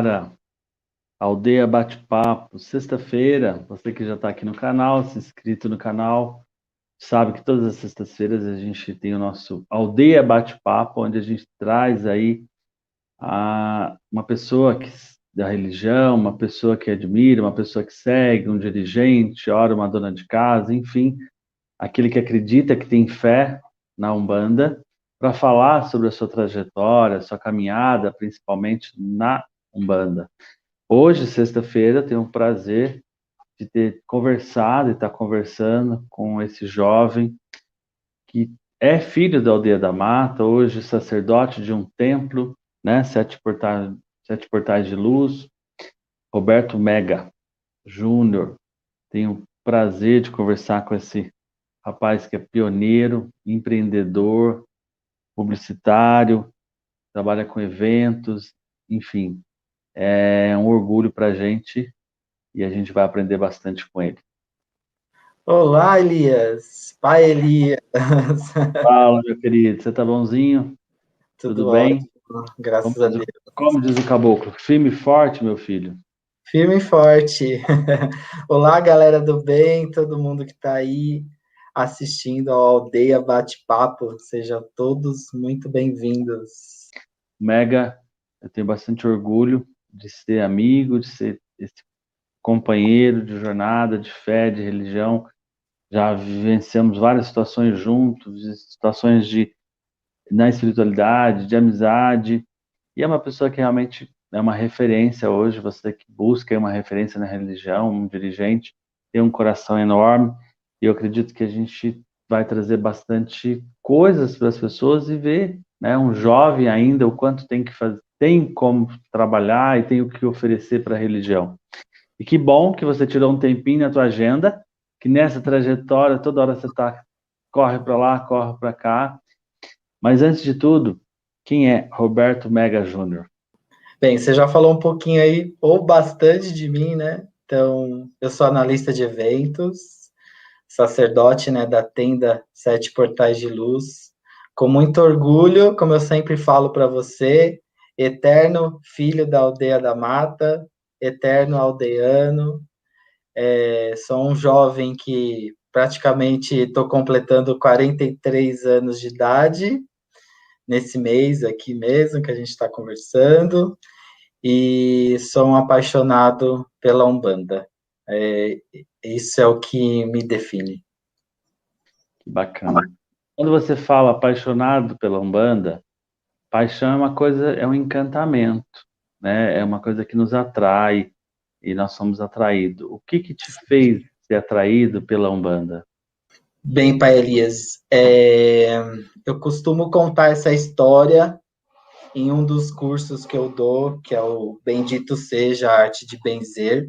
para Aldeia Bate-Papo. Sexta-feira, você que já está aqui no canal, se inscrito no canal, sabe que todas as sextas-feiras a gente tem o nosso Aldeia Bate-Papo, onde a gente traz aí uma pessoa da religião, uma pessoa que admira, uma pessoa que segue, um dirigente, ora uma dona de casa, enfim, aquele que acredita, que tem fé na Umbanda, para falar sobre a sua trajetória, sua caminhada, principalmente na Umbanda. Hoje, sexta-feira, tenho o prazer de ter conversado e estar conversando com esse jovem que é filho da Aldeia da Mata, hoje sacerdote de um templo, né? Sete Portais de Luz, Roberto Mega Júnior. Tenho o prazer de conversar com esse rapaz que é pioneiro, empreendedor, publicitário, trabalha com eventos, enfim, é um orgulho para a gente e a gente vai aprender bastante com ele. Olá, Elias. Pai Elias. Fala, meu querido, você tá bonzinho? Tudo Tudo bem? ótimo, graças a Deus. Como diz o caboclo, firme e forte, meu filho. Firme e forte. Olá, galera do bem, todo mundo que está aí assistindo ao Aldeia Bate-Papo. Sejam todos muito bem-vindos. Mega, eu tenho bastante orgulho de ser amigo, de ser esse companheiro de jornada, de fé, de religião. Já vivenciamos várias situações juntos, situações na espiritualidade, de amizade. E é uma pessoa que realmente é uma referência hoje, você que busca uma referência na religião, um dirigente, tem um coração enorme, e eu acredito que a gente vai trazer bastante coisas para as pessoas e ver, né, um jovem ainda, o quanto tem que fazer, tem como trabalhar e tem o que oferecer para a religião. E que bom que você tirou um tempinho na tua agenda, que nessa trajetória, toda hora você corre para lá, corre para cá. Mas antes de tudo, quem é Roberto Mega Júnior? Bem, você já falou um pouquinho aí, ou bastante de mim, né? Então, eu sou analista de eventos, sacerdote, né, da tenda Sete Portais de Luz. Com muito orgulho, como eu sempre falo para você, eterno filho da Aldeia da Mata, eterno aldeano. Sou um jovem que praticamente estou completando 43 anos de idade, nesse mês aqui mesmo que a gente está conversando, e sou um apaixonado pela Umbanda. Isso é o que me define. Que bacana. Quando você fala apaixonado pela Umbanda, paixão é uma coisa, é um encantamento, né? É uma coisa que nos atrai e nós somos atraídos. O que te fez ser atraído pela Umbanda? Bem, Pai Elias, eu costumo contar essa história em um dos cursos que eu dou, que é o Bendito Seja a Arte de Benzer.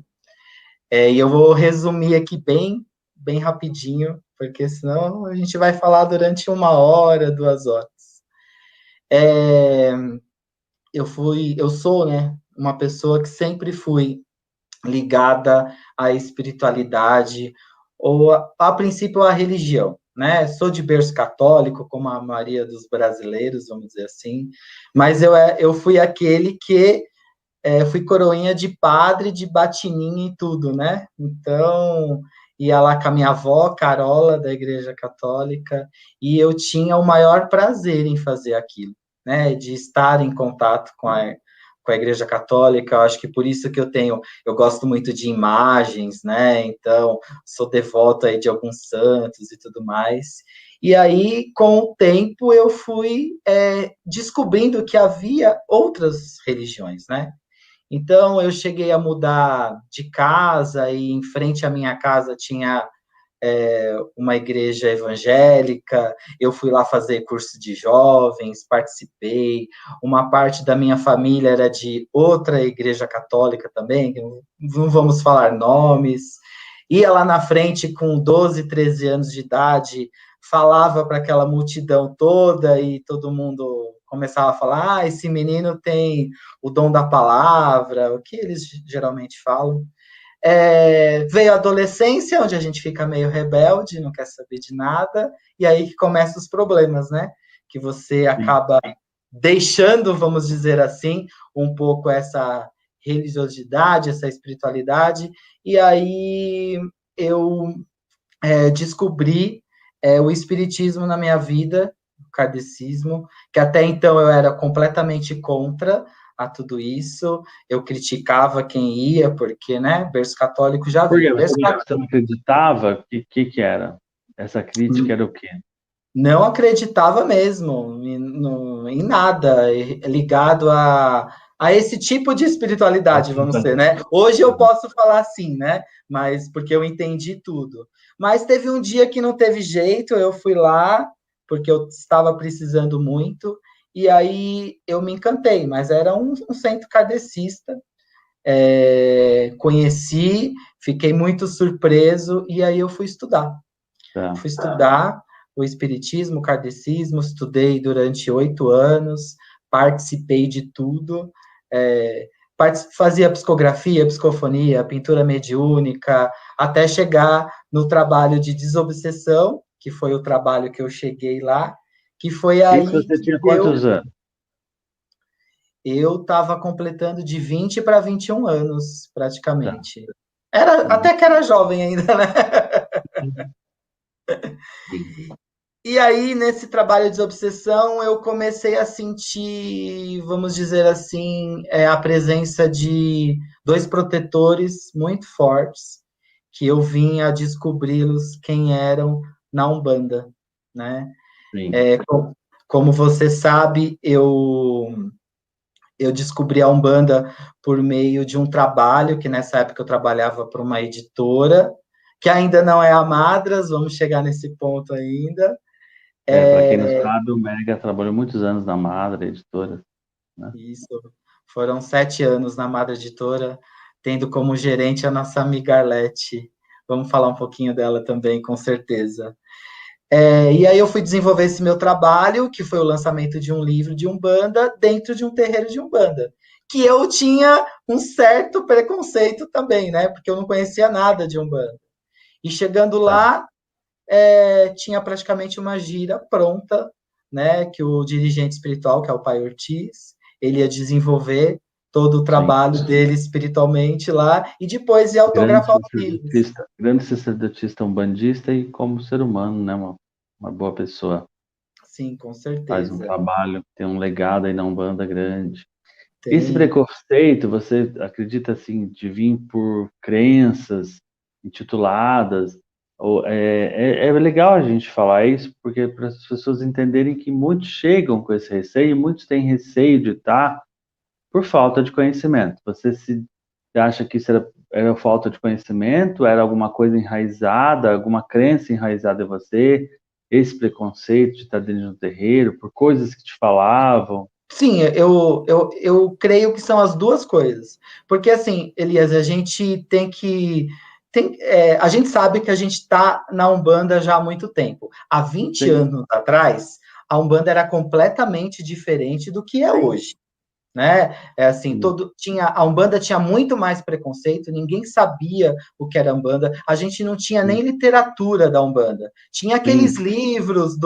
E eu vou resumir aqui bem rapidinho, porque senão a gente vai falar durante 1 hora, 2 horas. É, eu sou, né, uma pessoa que sempre fui ligada à espiritualidade, ou a princípio à religião, né? Sou de berço católico, como a maioria dos brasileiros, vamos dizer assim, mas eu fui aquele que fui coroinha de padre, de batininha e tudo, né? Então, ia lá com a minha avó, Carola, da Igreja Católica, e eu tinha o maior prazer em fazer aquilo, né? De estar em contato com a Igreja Católica. Eu acho que por isso que eu gosto muito de imagens, né? Então, sou devoto aí de alguns santos e tudo mais. E aí, com o tempo, eu fui descobrindo que havia outras religiões, né? Então, eu cheguei a mudar de casa e em frente à minha casa tinha uma igreja evangélica. Eu fui lá fazer curso de jovens, participei. Uma parte da minha família era de outra igreja católica também, não vamos falar nomes. Ia lá na frente com 12, 13 anos de idade, falava para aquela multidão toda e todo mundo começava a falar: esse menino tem o dom da palavra, o que eles geralmente falam. Veio a adolescência, onde a gente fica meio rebelde, não quer saber de nada, e aí que começam os problemas, né? Que você acaba deixando, vamos dizer assim, um pouco essa religiosidade, essa espiritualidade, e aí eu descobri o espiritismo na minha vida, o kardecismo, que até então eu era completamente contra a tudo isso, eu criticava quem ia, porque, né, berço católico já Por quê? viu. Berço Você não acreditava? O que era? Essa crítica era o quê? não acreditava mesmo em nada ligado a esse tipo de espiritualidade, vamos dizer, né? Hoje eu posso falar assim, né? Mas porque eu entendi tudo. Mas teve um dia que não teve jeito, eu fui lá, porque eu estava precisando muito, e aí eu me encantei, mas era um centro kardecista. Conheci, fiquei muito surpreso, e aí eu fui estudar. Tá. Fui estudar o espiritismo, o kardecismo, estudei durante 8 anos, participei de tudo, fazia psicografia, psicofonia, pintura mediúnica, até chegar no trabalho de desobsessão, que foi o trabalho que eu cheguei lá, que foi Isso aí você que tinha quantos anos? eu estava completando de 20 para 21 anos, Tá. praticamente. Até que era jovem ainda, né? Sim. E aí, nesse trabalho de desobsessão, eu comecei a sentir, vamos dizer assim, a presença de dois protetores muito fortes, que eu vim a descobri-los quem eram na Umbanda, né? Sim. Como você sabe, eu descobri a Umbanda por meio de um trabalho, que nessa época eu trabalhava para uma editora, que ainda não é a Madras, vamos chegar nesse ponto ainda. Para quem não sabe, o Mega trabalhou muitos anos na Madre Editora, né? Isso. Foram 7 anos na Madre Editora, tendo como gerente a nossa amiga Arlete. Vamos falar um pouquinho dela também, com certeza. E aí eu fui desenvolver esse meu trabalho, que foi o lançamento de um livro de Umbanda, dentro de um terreiro de Umbanda. Que eu tinha um certo preconceito também, né? Porque eu não conhecia nada de Umbanda. E chegando Tá. lá, tinha praticamente uma gira pronta, né, que o dirigente espiritual, que é o Pai Ortiz, ele ia desenvolver todo o Sim. trabalho dele espiritualmente lá e depois ia autografar os livros. Grande sacerdotista umbandista e como ser humano, né? Uma boa pessoa. Sim, com Faz um certeza. trabalho, tem um legado aí na Umbanda grande. Esse Tem. preconceito, você acredita assim, de vir por crenças intituladas? Ou, é legal a gente falar isso, porque para as pessoas entenderem que muitos chegam com esse receio, e muitos têm receio de estar por falta de conhecimento. Você acha que isso era falta de conhecimento? Era alguma coisa enraizada, alguma crença enraizada em você? Esse preconceito de estar dentro de um terreiro, por coisas que te falavam? Sim, eu creio que são as duas coisas. Porque, assim, Elias, a gente tem que. A gente sabe que a gente está na Umbanda já há muito tempo. Há 20 Sim, anos atrás, a Umbanda era completamente diferente do que é sim, hoje. Né? Assim, sim, a Umbanda tinha muito mais preconceito, ninguém sabia o que era Umbanda, a gente não tinha nem literatura da Umbanda. Tinha aqueles sim. livros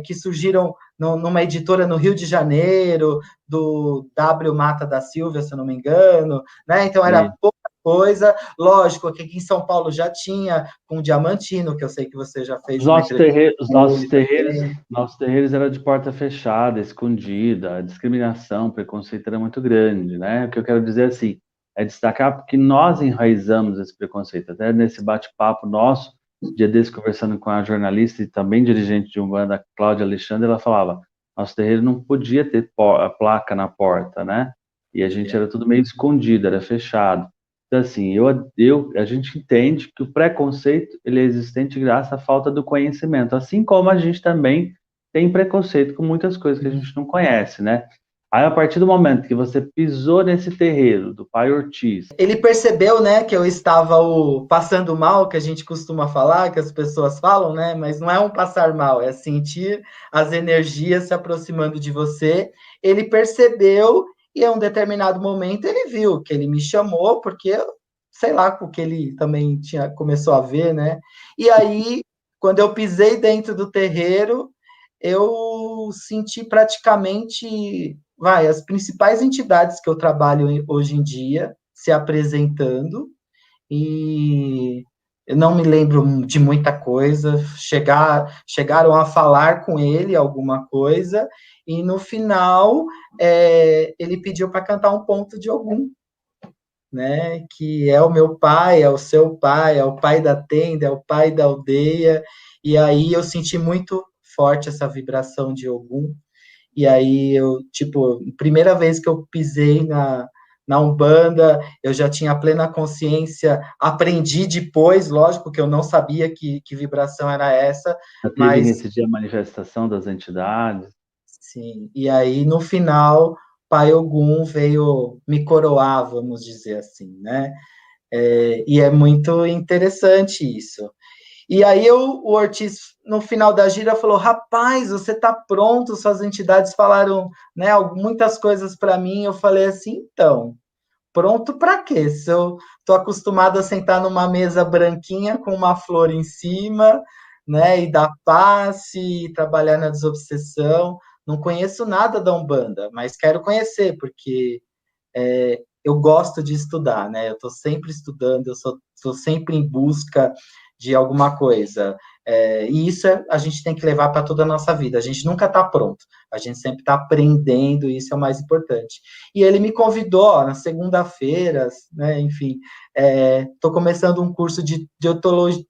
que surgiram numa editora no Rio de Janeiro, do W. Mata da Silva, se eu não me engano, né? Então era Sim. pouca coisa. Lógico que aqui em São Paulo já tinha com o Diamantino, que eu sei que você já fez uma entrevista Os com ele também. nossos terreiros eram de porta fechada, escondida, a discriminação, o preconceito era muito grande, né? O que eu quero dizer assim, é destacar porque nós enraizamos esse preconceito, até nesse bate-papo nosso, dia desse conversando com a jornalista e também dirigente de Umbanda, Cláudia Alexandre, ela falava, nosso terreiro não podia ter a placa na porta, né? E a gente era tudo meio escondido, era fechado. Então, assim, a gente entende que o preconceito ele é existente graças à falta do conhecimento, assim como a gente também tem preconceito com muitas coisas que a gente não conhece, né? Aí, a partir do momento que você pisou nesse terreiro do Pai Ortiz, Ele percebeu, né, que eu estava passando mal, que a gente costuma falar, que as pessoas falam, né, mas não é um passar mal, é sentir as energias se aproximando de você. Ele percebeu e em um determinado momento ele viu que ele me chamou, porque sei lá, porque ele também começou a ver, né? E aí, quando eu pisei dentro do terreiro, eu senti praticamente as principais entidades que eu trabalho hoje em dia se apresentando, e eu não me lembro de muita coisa, chegaram a falar com ele alguma coisa, e no final ele pediu para cantar um ponto de Ogum, né? Que é o meu pai, é o seu pai, é o pai da tenda, é o pai da aldeia. E aí eu senti muito forte essa vibração de Ogum. E aí eu, tipo, primeira vez que eu pisei na Umbanda, eu já tinha plena consciência, aprendi depois, lógico que eu não sabia que vibração era essa, Já teve mas nesse dia a manifestação das entidades? sim. E aí no final, Pai Ogum veio me coroar, vamos dizer assim, né? E é muito interessante isso. E aí o Ortiz, no final da gira, falou: rapaz, você está pronto, suas entidades falaram, né, muitas coisas para mim. Eu falei assim, então, pronto para quê? Se eu estou acostumado a sentar numa mesa branquinha com uma flor em cima, né, e dar passe, e trabalhar na desobsessão. Não conheço nada da Umbanda, mas quero conhecer, porque eu gosto de estudar, né? Eu estou sempre estudando, eu sou sempre em busca de alguma coisa. E isso a gente tem que levar para toda a nossa vida. A gente nunca está pronto, a gente sempre está aprendendo, e isso é o mais importante. E ele me convidou ó, na segunda-feira, né? Enfim, estou começando um curso de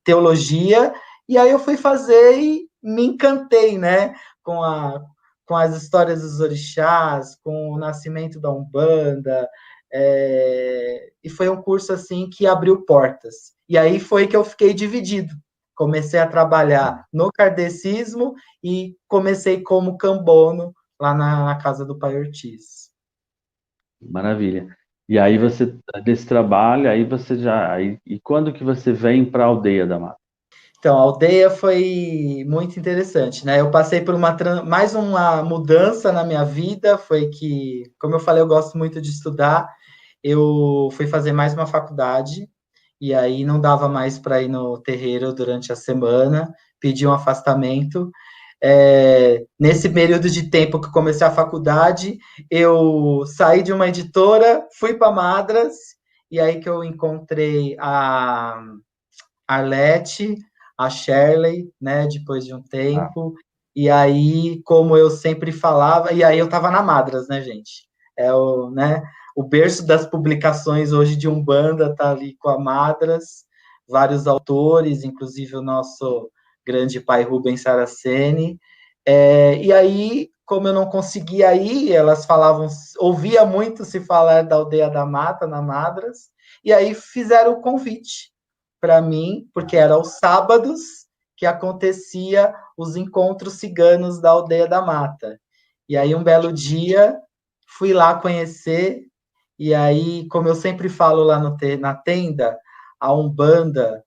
teologia, e aí eu fui fazer e me encantei, né? Com com as histórias dos orixás, com o nascimento da Umbanda, e foi um curso assim que abriu portas. E aí foi que eu fiquei dividido. Comecei a trabalhar no kardecismo e comecei como cambono lá na casa do Pai Ortiz. Maravilha. E aí você, desse trabalho, aí você já... Aí, e quando que você vem para a aldeia da Mata? Então, a aldeia foi muito interessante, né? Eu passei por mais uma mudança na minha vida, foi que, como eu falei, eu gosto muito de estudar, eu fui fazer mais uma faculdade, e aí não dava mais para ir no terreiro durante a semana, pedi um afastamento. Nesse período de tempo que eu comecei a faculdade, eu saí de uma editora, fui para Madras, e aí que eu encontrei a Arlete, a Shirley, né, depois de um Ah, tempo, e aí, como eu sempre falava, e aí eu estava na Madras, né, gente? O berço das publicações hoje de Umbanda tá ali com a Madras, vários autores, inclusive o nosso grande pai Rubens Saraceni. E aí, como eu não conseguia ir, elas falavam, ouvia muito se falar da Aldeia da Mata, na Madras, e aí fizeram o convite para mim, porque era aos sábados que acontecia os encontros ciganos da Aldeia da Mata. E aí, um belo dia, fui lá conhecer, e aí, como eu sempre falo lá na tenda, a Umbanda,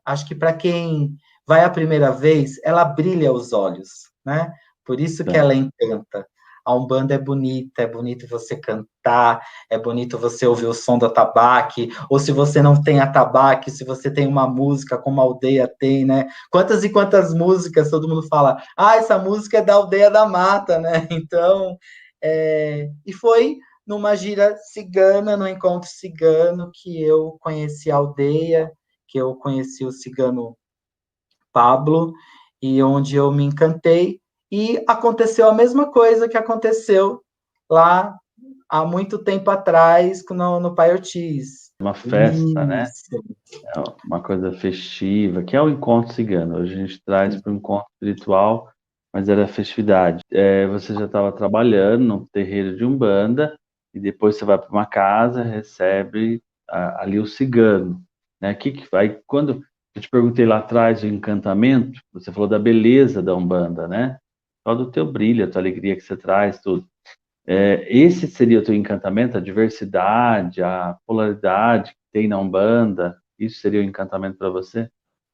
acho que para quem vai a primeira vez, ela brilha os olhos, né? Por isso que tá. ela encanta. A Umbanda é bonito você cantar, é bonito você ouvir o som do atabaque, ou se você não tem atabaque, se você tem uma música como a aldeia tem, né? Quantas e quantas músicas todo mundo fala, essa música é da Aldeia da Mata, né? Então, e foi numa gira cigana, no encontro cigano, que eu conheci a aldeia, que eu conheci o cigano Pablo, e onde eu me encantei, e aconteceu a mesma coisa que aconteceu lá há muito tempo atrás no Pai Ortiz. Uma festa, né? Isso. É uma coisa festiva, que é o encontro cigano. Hoje a gente traz para o encontro espiritual, mas era festividade. Você já estava trabalhando no terreiro de Umbanda, e depois você vai para uma casa, recebe ali o cigano, né? Que vai, quando eu te perguntei lá atrás do encantamento, você falou da beleza da Umbanda, né? Só do teu brilho, a tua alegria que você traz, tudo. Esse seria o teu encantamento, a diversidade, a polaridade que tem na Umbanda, isso seria o encantamento para você?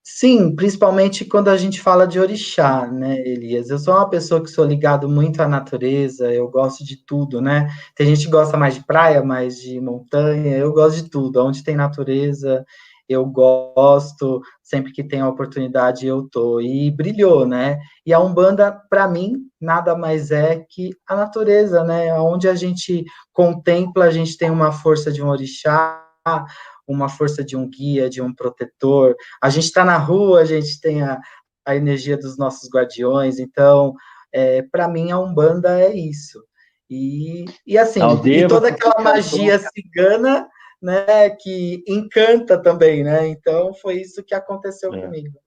Sim, principalmente quando a gente fala de orixá, né, Elias? Eu sou uma pessoa que sou ligado muito à natureza, eu gosto de tudo, né? Tem gente que gosta mais de praia, mais de montanha, eu gosto de tudo. Onde tem natureza, eu gosto, sempre que tem a oportunidade eu tô, e brilhou, né? E a Umbanda, para mim, nada mais é que a natureza, né? Onde a gente contempla, a gente tem uma força de um orixá, uma força de um guia, de um protetor. A gente está na rua, a gente tem a energia dos nossos guardiões. Então, para mim, a Umbanda é isso. E Na assim, e aldeia toda você aquela magia cigana, né, que encanta também, né? Então, foi isso que aconteceu é, comigo.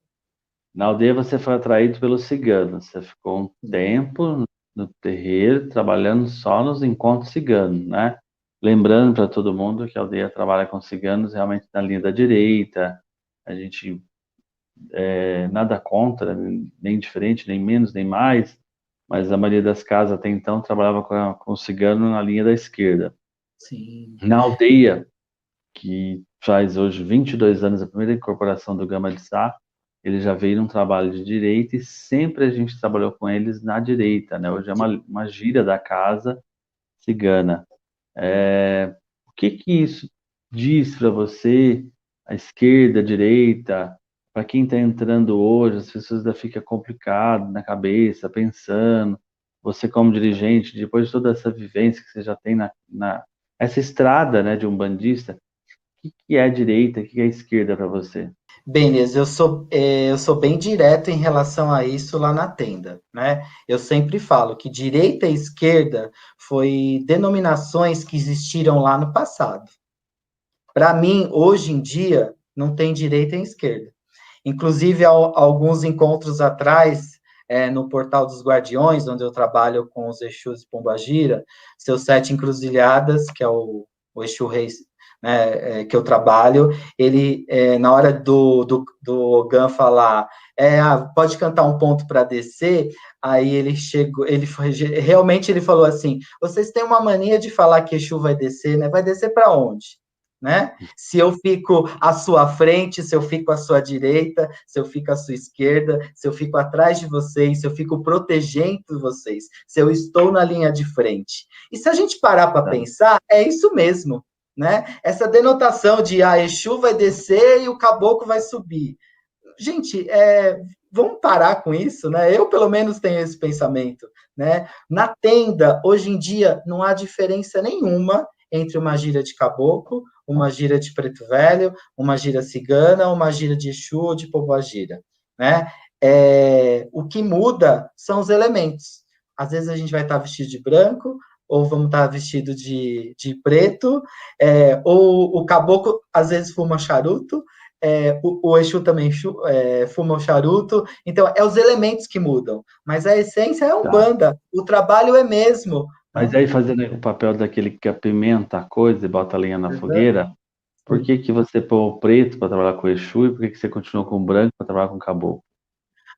na aldeia você foi atraído pelos ciganos. Você ficou um tempo no terreiro, trabalhando só nos encontros ciganos, né? Lembrando para todo mundo que a aldeia trabalha com ciganos realmente na linha da direita. A gente nada contra, nem diferente, nem menos, nem mais, mas a maioria das casas até então trabalhava com o cigano na linha da esquerda. Sim. Na aldeia, que faz hoje 22 anos a primeira incorporação do Gama de Sá, ele já veio num trabalho de direita e sempre a gente trabalhou com eles na direita, né? Hoje é uma gíria da casa cigana. O que que isso diz para você, a esquerda, a direita, para quem está entrando hoje, as pessoas ainda ficam complicado na cabeça, pensando, você como dirigente, depois de toda essa vivência que você já tem essa estrada, né, de um bandista, o que que é a direita, o que que é a esquerda para você? Benes, eu sou bem direto em relação a isso lá na tenda, né? Eu sempre falo que direita e esquerda foi denominações que existiram lá no passado. Para mim, hoje em dia, não tem direita e esquerda. Inclusive, há alguns encontros atrás, no Portal dos Guardiões, onde eu trabalho com os Exus e Pombagira, seus 7 encruzilhadas, que é o Exu Rei, né, que eu trabalho, ele, na hora do Ogan falar, pode cantar um ponto para descer, aí ele chegou, realmente ele falou assim, vocês têm uma mania de falar que Exu vai descer, né? Vai descer para onde? Né? Se eu fico à sua frente, se eu fico à sua direita, se eu fico à sua esquerda, se eu fico atrás de vocês, se eu fico protegendo vocês, se eu estou na linha de frente. E se a gente parar para Tá? pensar, é isso mesmo, né? Essa denotação de Exu vai descer e o caboclo vai subir. Gente, vamos parar com isso, né? Eu, pelo menos, tenho esse pensamento, né? Na tenda, hoje em dia, não há diferença nenhuma entre uma gira de caboclo, uma gira de preto velho, uma gira cigana, uma gira de Exu ou de Pombagira, né? O que muda são os elementos. Às vezes a gente vai estar vestido de branco, ou vamos estar vestido de preto, ou o caboclo às vezes fuma charuto, o Exu também fuma o charuto, então é os elementos que mudam, mas a essência é Tá. Umbanda, o trabalho é mesmo, Mas né? aí fazendo o papel daquele que apimenta a coisa e bota a lenha na fogueira, por que que você pôs o preto para trabalhar com o Exu e por que que você continuou com o branco para trabalhar com o caboclo?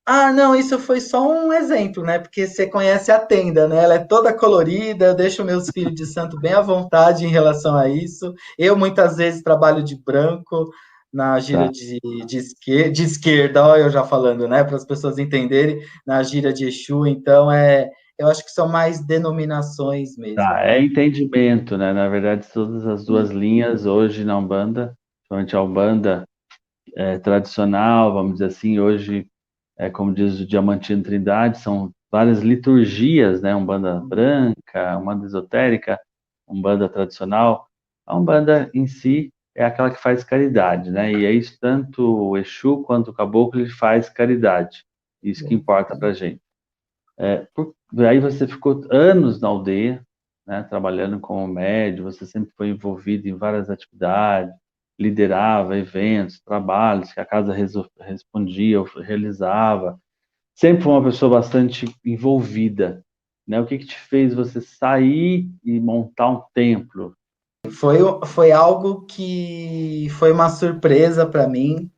Ah, não, isso foi só um exemplo, né? Porque você conhece a tenda, né? Ela é toda colorida, eu deixo meus filhos de santo bem à vontade em relação a isso. Eu muitas vezes trabalho de branco na gira Tá. de esquerda, ó, eu já falando, né? Para as pessoas entenderem, na gira de Exu. Então, eu acho que são mais denominações mesmo, Tá, é né? entendimento, né? Na verdade, todas as duas linhas hoje na Umbanda, principalmente a Umbanda tradicional, vamos dizer assim, hoje, como diz o Diamantino Trindade, são várias liturgias, né? Umbanda branca, Umbanda esotérica, Umbanda tradicional. A Umbanda em si é aquela que faz caridade, né? E é isso, tanto o Exu quanto o Caboclo, ele faz caridade. Isso que importa pra gente. Aí você ficou anos na aldeia, né, trabalhando como médio, você sempre foi envolvido em várias atividades, liderava eventos, trabalhos que a casa respondia, ou realizava. Sempre foi uma pessoa bastante envolvida, né? O que que te fez você sair e montar um templo? Foi algo que foi uma surpresa para mim.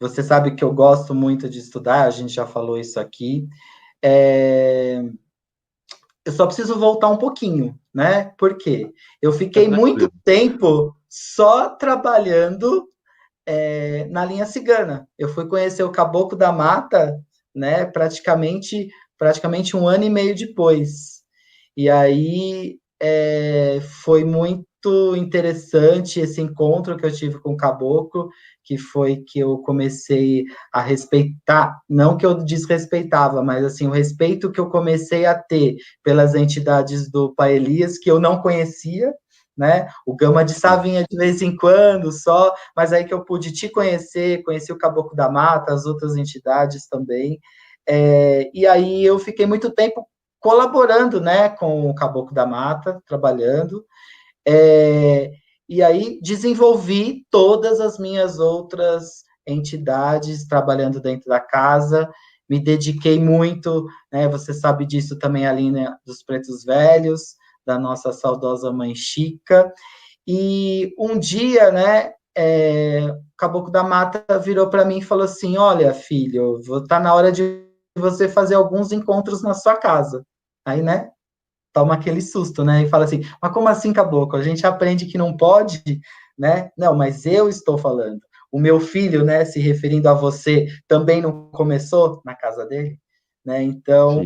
Você sabe que eu gosto muito de estudar, a gente já falou isso aqui. É, eu só preciso voltar um pouquinho, né? Por quê? Eu Fica fiquei muito tranquilo. tempo só trabalhando na linha cigana. Eu fui conhecer o Caboclo da Mata, né? Praticamente um ano e meio depois. E aí foi muito. muito interessante esse encontro que eu tive com o caboclo, que foi que eu comecei a respeitar, não que eu desrespeitava, mas assim, o respeito que eu comecei a ter pelas entidades do Pai Elias, que eu não conhecia, né? O Gama de Sá vinha de vez em quando só, mas aí que eu pude te conhecer, conheci o Caboclo da Mata, as outras entidades também. E aí eu fiquei muito tempo colaborando, né, com o Caboclo da Mata, trabalhando. E aí desenvolvi todas as minhas outras entidades trabalhando dentro da casa, me dediquei muito, né, você sabe disso também, Aline, dos Pretos Velhos, da nossa saudosa mãe Chica, e um dia, né, o Caboclo da Mata virou para mim e falou assim, olha, filho, tá na hora de você fazer alguns encontros na sua casa. Aí, né, toma aquele susto, né? E fala assim, mas como assim, caboclo? A gente aprende que não pode, né? Não, mas eu estou falando. O meu filho, né, se referindo a você, também não começou na casa dele, né? Então,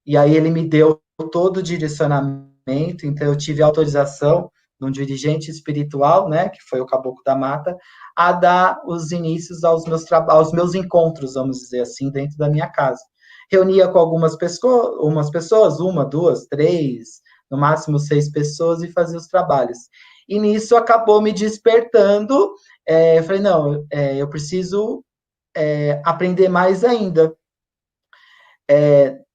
e aí ele me deu todo o direcionamento, então eu tive autorização de um dirigente espiritual, né, que foi o Caboclo da Mata, a dar os inícios aos meus encontros, vamos dizer assim, dentro da minha casa. Reunia com algumas pessoas, uma, duas, três, no máximo 6 pessoas, e fazia os trabalhos. E nisso acabou me despertando, falei, não, eu preciso aprender mais ainda.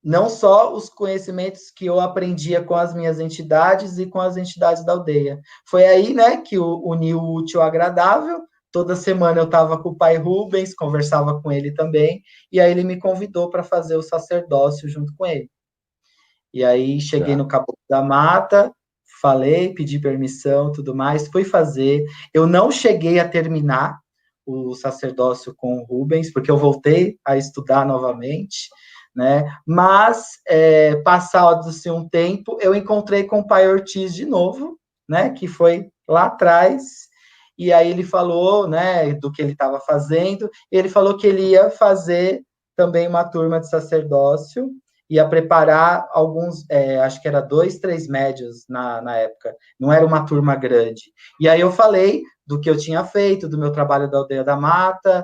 Não só os conhecimentos que eu aprendia com as minhas entidades e com as entidades da aldeia. Foi aí, né, que uniu o útil ao agradável. Toda semana eu estava com o pai Rubens, conversava com ele também, e aí ele me convidou para fazer o sacerdócio junto com ele. E aí cheguei no Caboclo da Mata, falei, pedi permissão, tudo mais, fui fazer. Eu não cheguei a terminar o sacerdócio com o Rubens, porque eu voltei a estudar novamente, né? Mas, passado-se um tempo, eu encontrei com o pai Ortiz de novo, né? Que foi lá atrás, e aí ele falou, né, do que ele estava fazendo, e ele falou que ele ia fazer também uma turma de sacerdócio, ia preparar alguns, acho que era 2, 3 médios na época, não era uma turma grande. E aí eu falei do que eu tinha feito, do meu trabalho da Aldeia da Mata,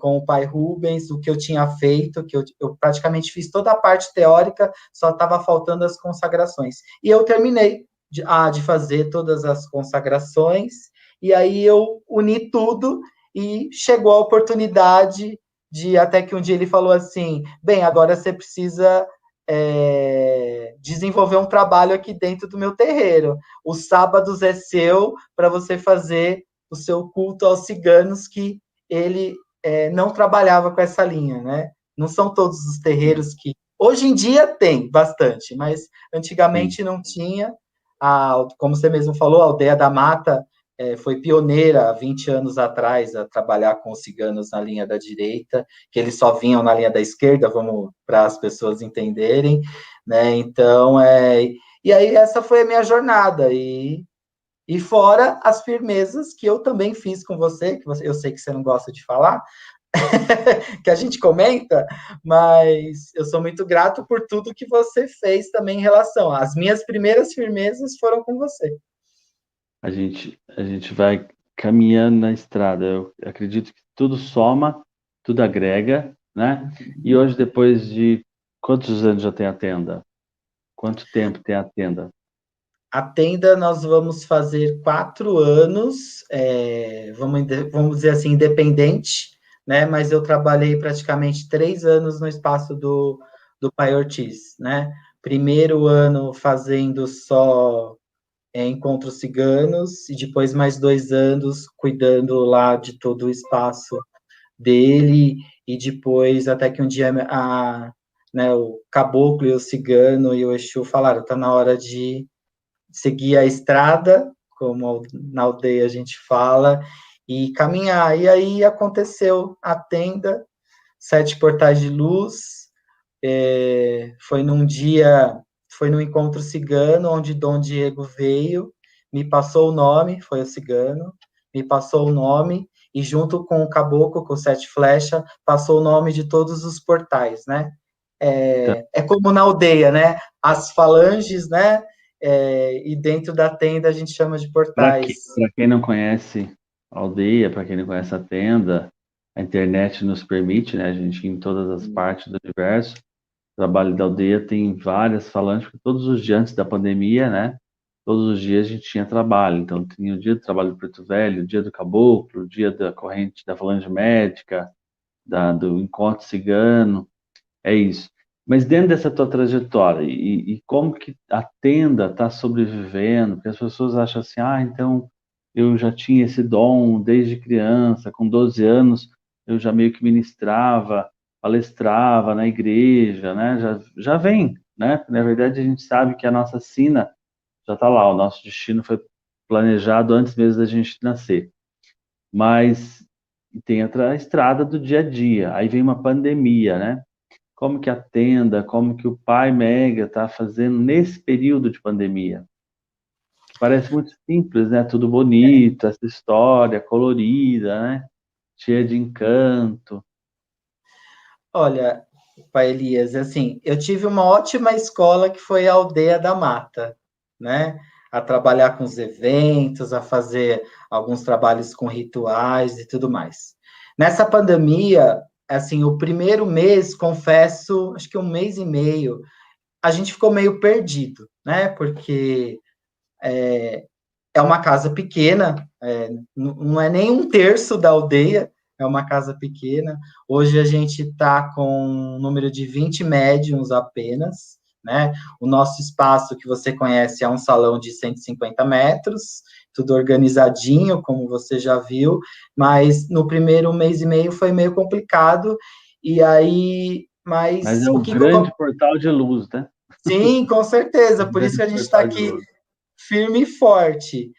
com o pai Rubens, o que eu tinha feito, que eu praticamente fiz toda a parte teórica, só estava faltando as consagrações. E eu terminei de fazer todas as consagrações, e aí eu uni tudo, e chegou a oportunidade de, até que um dia ele falou assim, bem, agora você precisa desenvolver um trabalho aqui dentro do meu terreiro. Os sábados é seu para você fazer o seu culto aos ciganos, que ele não trabalhava com essa linha, né? Não são todos os terreiros que... Hoje em dia tem bastante, mas antigamente não tinha. Como você mesmo falou, a Aldeia da Mata foi pioneira há 20 anos atrás a trabalhar com os ciganos na linha da direita, que eles só vinham na linha da esquerda, vamos para as pessoas entenderem, né? Então, e aí essa foi a minha jornada, e fora as firmezas que eu também fiz com você, eu sei que você não gosta de falar, que a gente comenta, mas eu sou muito grato por tudo que você fez também em relação. As minhas primeiras firmezas foram com você. A gente vai caminhando na estrada. Eu acredito que tudo soma, tudo agrega, né? E hoje, depois de quantos anos já tem a tenda? Quanto tempo tem a tenda? A tenda nós vamos fazer 4 anos, vamos dizer assim, independente, né? Mas eu trabalhei praticamente 3 anos no espaço do Pai Ortiz, né? Primeiro ano fazendo só encontros ciganos, e depois mais 2 anos cuidando lá de todo o espaço dele, e depois até que um dia né, o caboclo e o cigano e o Exu falaram, tá na hora de seguir a estrada, como na aldeia a gente fala, e caminhar. E aí aconteceu a tenda, 7 portais de luz, foi num dia, foi num encontro cigano, onde Dom Diego veio, me passou o nome, foi o cigano, me passou o nome, e junto com o caboclo, com 7 flechas, passou o nome de todos os portais, né? Então, É como na aldeia, né? As falanges, né? e dentro da tenda a gente chama de Para portais. quem não conhece a aldeia, para quem não conhece a tenda, a internet nos permite, né? A gente ir em todas as partes do universo. O trabalho da aldeia tem várias falantes, porque todos os dias antes da pandemia, né? Todos os dias a gente tinha trabalho. Então, tinha o dia do trabalho do Preto Velho, o dia do caboclo, o dia da corrente da falange médica, do encontro cigano, é isso. Mas dentro dessa tua trajetória, e como que a tenda está sobrevivendo? Porque as pessoas acham assim, então eu já tinha esse dom desde criança, com 12 anos eu já meio que ministrava, palestrava na igreja, né? Já vem, né? Na verdade, a gente sabe que a nossa sina já está lá, o nosso destino foi planejado antes mesmo da gente nascer. Mas tem a estrada do dia a dia, aí vem uma pandemia, né? Como que a tenda, como que o Pai Mega está fazendo nesse período de pandemia? Que parece muito simples, né? Tudo bonito, essa história colorida, né? Cheia de encanto. Olha, Pai Elias, assim, eu tive uma ótima escola que foi a Aldeia da Mata, né? A trabalhar com os eventos, a fazer alguns trabalhos com rituais e tudo mais. Nessa pandemia, assim, o primeiro mês, confesso, acho que um mês e meio, a gente ficou meio perdido, né? Porque é uma casa pequena, não é nem um terço da aldeia, é uma casa pequena. Hoje a gente está com um número de 20 médiums apenas, né? O nosso espaço que você conhece é um salão de 150 metros, tudo organizadinho, como você já viu, mas no primeiro mês e meio foi meio complicado, e aí, Mas é mas o um que que eu... grande portal de luz, né? Sim, com certeza, Um por isso grande que a gente está portal de aqui luz. firme e forte.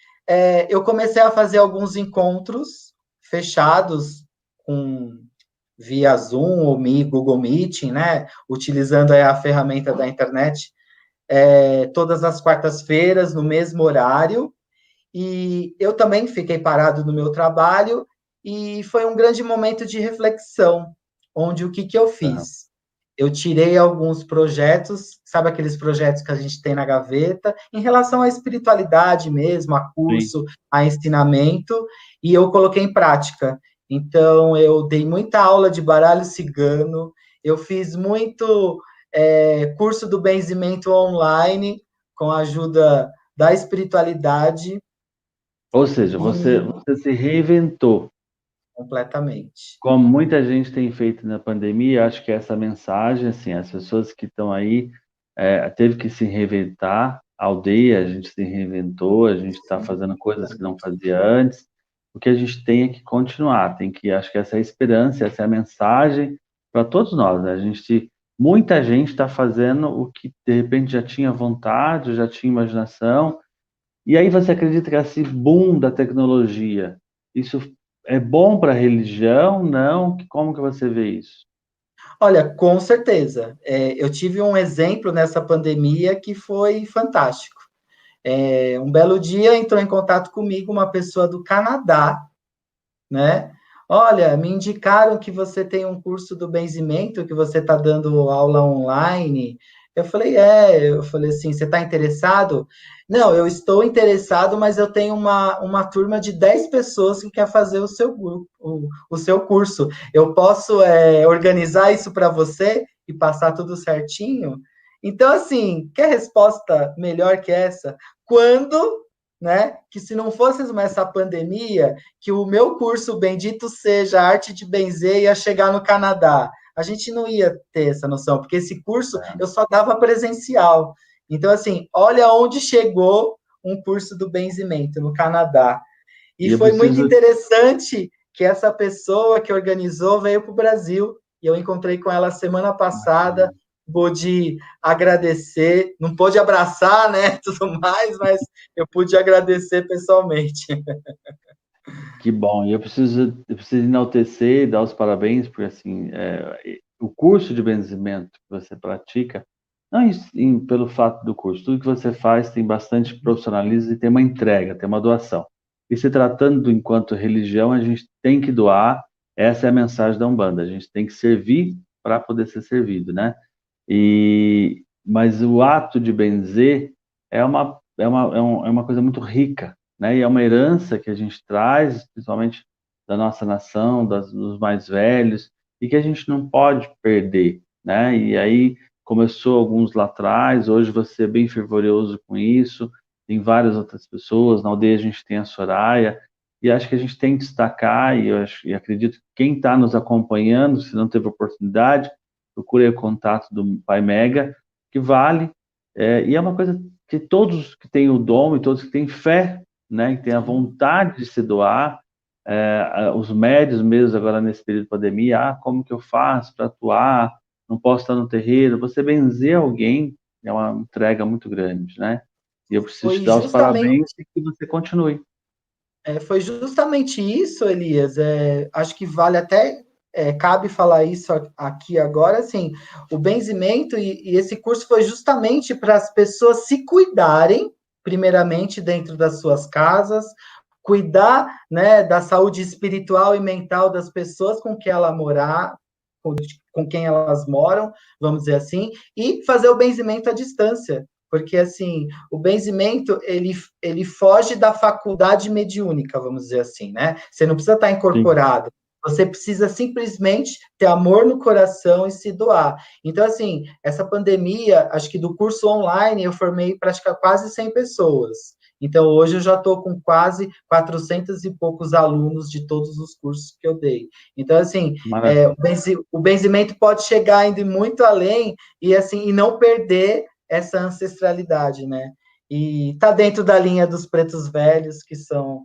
Eu comecei a fazer alguns encontros fechados com via Zoom ou Google Meeting, né? Utilizando a ferramenta da internet, todas as quartas-feiras, no mesmo horário. E eu também fiquei parado no meu trabalho e foi um grande momento de reflexão, onde o que, que eu Tá. fiz? Eu tirei alguns projetos, sabe aqueles projetos que a gente tem na gaveta, em relação à espiritualidade mesmo, a Sim. curso, a ensinamento, e eu coloquei em prática. Então, eu dei muita aula de baralho cigano, eu fiz muito curso do benzimento online, com a ajuda da espiritualidade, Ou seja, você, e você se reinventou. completamente. Como muita gente tem feito na pandemia, acho que essa mensagem, assim, as pessoas que estão aí, teve que se reinventar, a aldeia, a gente se reinventou, a gente está fazendo coisas que não fazia antes. O que a gente tem é que continuar, tem que, acho que essa é a esperança, essa é a mensagem para todos nós, né? Muita gente está fazendo o que de repente já tinha vontade, já tinha imaginação, e aí você acredita que esse boom da tecnologia, isso é bom para a religião? Não? Como que você vê isso? Olha, com certeza. Eu tive um exemplo nessa pandemia que foi fantástico. Um belo dia entrou em contato comigo uma pessoa do Canadá, né? Olha, me indicaram que você tem um curso do benzimento, que você está dando aula online. Eu falei assim, você está interessado? Não, eu estou interessado, mas eu tenho uma turma de 10 pessoas que quer fazer o seu grupo, o seu curso. Eu posso organizar isso para você e passar tudo certinho? Então, assim, quer resposta melhor que essa? Quando, né, que se não fosse essa pandemia, que o meu curso bendito seja arte de benzer ia chegar no Canadá. A gente não ia ter essa noção, porque esse curso eu só dava presencial. Então, assim, olha onde chegou um curso do benzimento, no Canadá. E E eu foi muito preciso. interessante que essa pessoa que organizou veio para o Brasil. E eu encontrei com ela semana passada, pude agradecer, não pude abraçar, né, tudo mais, mas eu pude agradecer pessoalmente. Que bom. E eu preciso enaltecer e dar os parabéns, porque assim, o curso de benzimento que você pratica, não pelo fato do curso, tudo que você faz tem bastante profissionalismo e tem uma entrega, tem uma doação. E se tratando do enquanto religião, a gente tem que doar, essa é a mensagem da Umbanda, a gente tem que servir para poder ser servido, né? Mas o ato de benzer é uma coisa muito rica, né? E é uma herança que a gente traz, principalmente da nossa nação, dos mais velhos, e que a gente não pode perder, né? E aí começou alguns lá atrás, hoje você é bem fervoroso com isso, tem várias outras pessoas, na aldeia a gente tem a Soraya, e acho que a gente tem que destacar, e acredito que quem está nos acompanhando, se não teve oportunidade, procure o contato do Pai Mega, que vale, e é uma coisa que todos que têm o dom e todos que têm fé, né, que têm a vontade de se doar, os médios mesmo agora nesse período de pandemia, como que eu faço para atuar? Não posso estar no terreiro. Você benzer alguém é uma entrega muito grande, né? E eu preciso te Foi dar os justamente parabéns e que você continue. Foi justamente isso, Elias. Acho que vale até, cabe falar isso aqui agora, assim, o benzimento e esse curso foi justamente para as pessoas se cuidarem, primeiramente dentro das suas casas, cuidar, né, da saúde espiritual e mental das pessoas com que ela morar, com quem elas moram, vamos dizer assim, e fazer o benzimento à distância, porque assim, o benzimento ele foge da faculdade mediúnica, vamos dizer assim, né? Você não precisa estar Sim. incorporado, você precisa simplesmente ter amor no coração e se doar. Então, assim, essa pandemia, acho que do curso online, eu formei praticamente quase 100 pessoas. Então, hoje eu já estou com quase 400 e poucos alunos de todos os cursos que eu dei. Então, assim, Maravilha. o benzimento pode chegar ainda muito além e, assim, e não perder essa ancestralidade, né? E tá dentro da linha dos pretos velhos, que são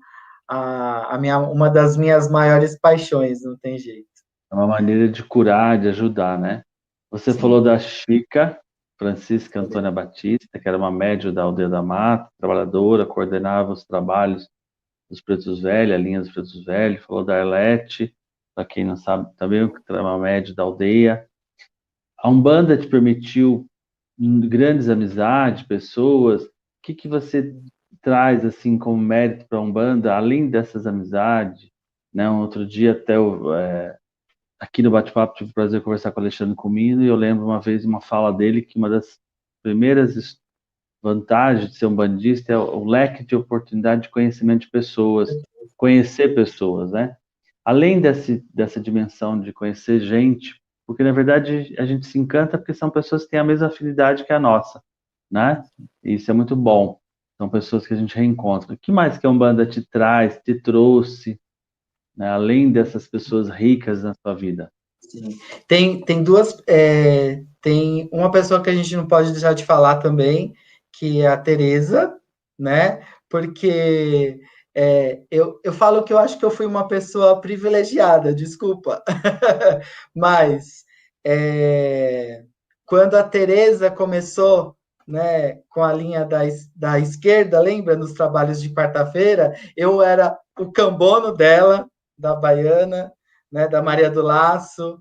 uma das minhas maiores paixões, não tem jeito. É uma maneira de curar, de ajudar, né? Você falou Sim. da Chica, Francisca Antônia Batista, que era uma médium da Aldeia da Mata, trabalhadora, coordenava os trabalhos dos Pretos Velhos, a linha dos Pretos Velhos, falou da Arlete, para quem não sabe, também é uma médium da aldeia. A Umbanda te permitiu grandes amizades, pessoas. O que que você traz assim como mérito para a Umbanda, além dessas amizades? Né? Um outro dia até aqui no bate-papo tive o prazer de conversar com o Alexandre Comino e eu lembro uma vez uma fala dele que uma das primeiras vantagens de ser um bandista é o leque de oportunidade de conhecimento de pessoas, conhecer pessoas, né? Além dessa dimensão de conhecer gente, porque na verdade a gente se encanta porque são pessoas que têm a mesma afinidade que a nossa, né? E isso é muito bom. São pessoas que a gente reencontra. O que mais que a Umbanda te traz, te trouxe, né? Além dessas pessoas ricas na sua vida? Sim. Tem duas. Tem uma pessoa que a gente não pode deixar de falar também, que é a Tereza, né? Porque eu falo que eu acho que eu fui uma pessoa privilegiada, desculpa. Mas quando a Tereza começou, né, com a linha da esquerda, lembra, nos trabalhos de quarta-feira, eu era o cambono dela, da Baiana, né, da Maria do Laço.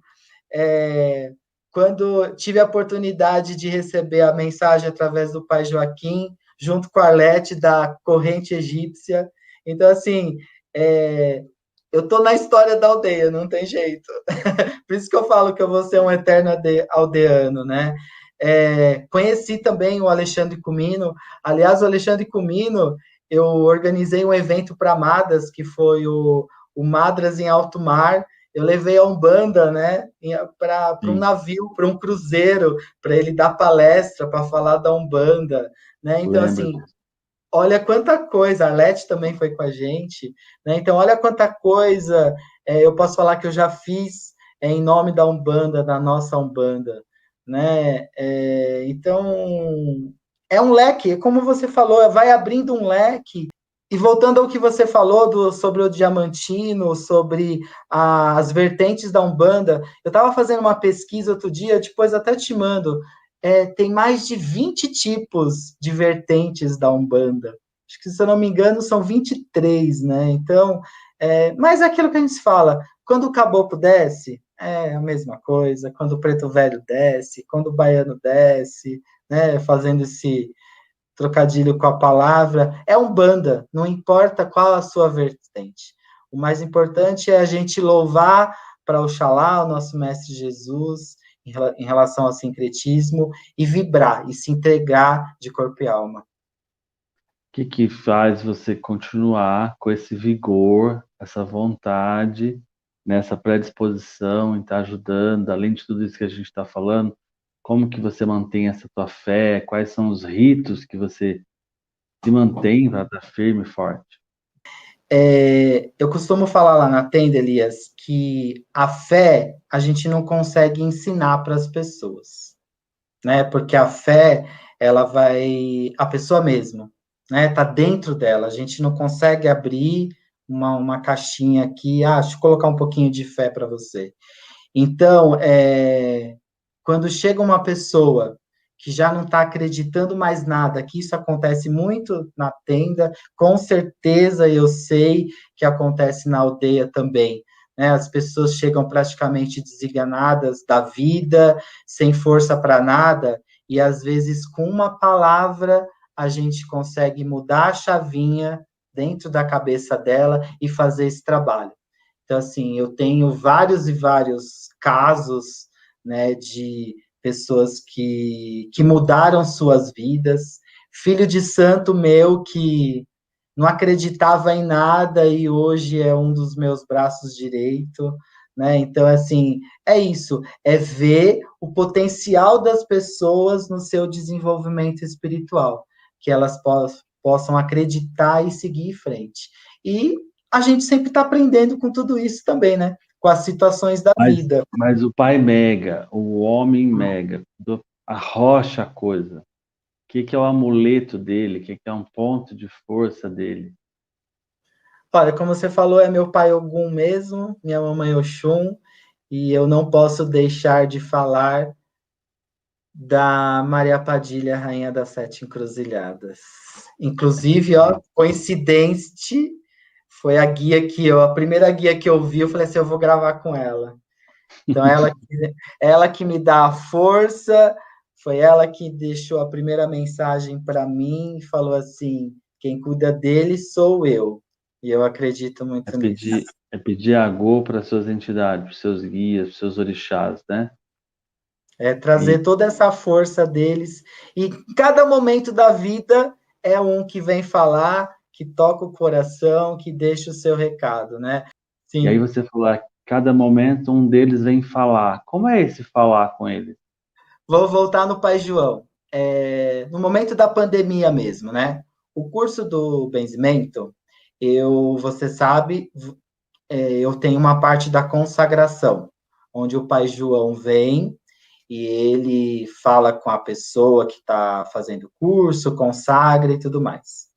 É, Quando tive a oportunidade de receber a mensagem através do pai Joaquim, junto com a Arlete da corrente egípcia. Então, assim, eu estou na história da aldeia, não tem jeito. Por isso que eu falo que eu vou ser um eterno aldeano, né? Conheci também o Alexandre Comino. Aliás, o Alexandre Comino, eu organizei um evento para Madas, que foi o Madras em Alto Mar. Eu levei a Umbanda, né, para um Sim, navio, para um cruzeiro, para ele dar palestra, para falar da Umbanda, né? Então, lembro assim, disso. olha quanta coisa, a Arlete também foi com a gente, né? Então, olha quanta coisa eu posso falar que eu já fiz em nome da Umbanda, da nossa Umbanda, né? Então, é um leque, como você falou, vai abrindo um leque. E voltando ao que você falou sobre o Diamantino, sobre as vertentes da Umbanda, eu estava fazendo uma pesquisa outro dia, depois até te mando, tem mais de 20 tipos de vertentes da Umbanda. Acho que, se eu não me engano, são 23, né? Então, mas é aquilo que a gente fala, quando o caboclo desce, é a mesma coisa, quando o preto velho desce, quando o baiano desce, né? Fazendo esse trocadilho com a palavra, é Umbanda, não importa qual a sua vertente. O mais importante é a gente louvar para Oxalá, o nosso Mestre Jesus, em relação ao sincretismo, e vibrar, e se entregar de corpo e alma. que faz você continuar com esse vigor, essa vontade, nessa predisposição em estar ajudando, além de tudo isso que a gente está falando, como que você mantém essa tua fé, quais são os ritos que você se mantém para estar firme e forte? Eu costumo falar lá na tenda, Elias, que a fé a gente não consegue ensinar para as pessoas, né? Porque a fé, ela vai, a pessoa mesmo, né? Tá dentro dela. A gente não consegue abrir uma caixinha aqui, deixa eu colocar um pouquinho de fé para você. Então, quando chega uma pessoa que já não está acreditando mais nada, que isso acontece muito na tenda, com certeza eu sei que acontece na aldeia também. Né? As pessoas chegam praticamente desenganadas da vida, sem força para nada, e às vezes com uma palavra a gente consegue mudar a chavinha dentro da cabeça dela e fazer esse trabalho. Então, assim, eu tenho vários e vários casos, né, de pessoas que mudaram suas vidas. Filho de santo meu que não acreditava em nada e hoje é um dos meus braços direito, né? Então, assim, é isso, é ver o potencial das pessoas no seu desenvolvimento espiritual, que elas possam acreditar e seguir em frente. E a gente sempre está aprendendo com tudo isso também, né? Com as situações da vida. Mas o pai mega, o homem mega, arrocha a coisa. O que é o amuleto dele? O que é um ponto de força dele? Olha, como você falou, é meu pai Ogum mesmo, minha mamãe Oxum, e eu não posso deixar de falar da Maria Padilha, Rainha das Sete Encruzilhadas. Inclusive, ó, coincidente, foi a primeira guia que eu vi, eu falei assim, eu vou gravar com ela. Então, ela que me dá a força, foi ela que deixou a primeira mensagem para mim e falou assim: quem cuida dele sou eu. E eu acredito muito nisso. É pedir agô para suas entidades, para seus guias, para seus orixás, né? É trazer toda essa força deles. E em cada momento da vida é um que vem falar, que toca o coração, que deixa o seu recado, né? E aí Sim. você falou, a cada momento um deles vem falar. Como é esse falar com eles? Vou voltar no Pai João. No momento da pandemia mesmo, né? O curso do benzimento, você sabe, eu tenho uma parte da consagração, onde o Pai João vem e ele fala com a pessoa que está fazendo o curso, consagra e tudo mais.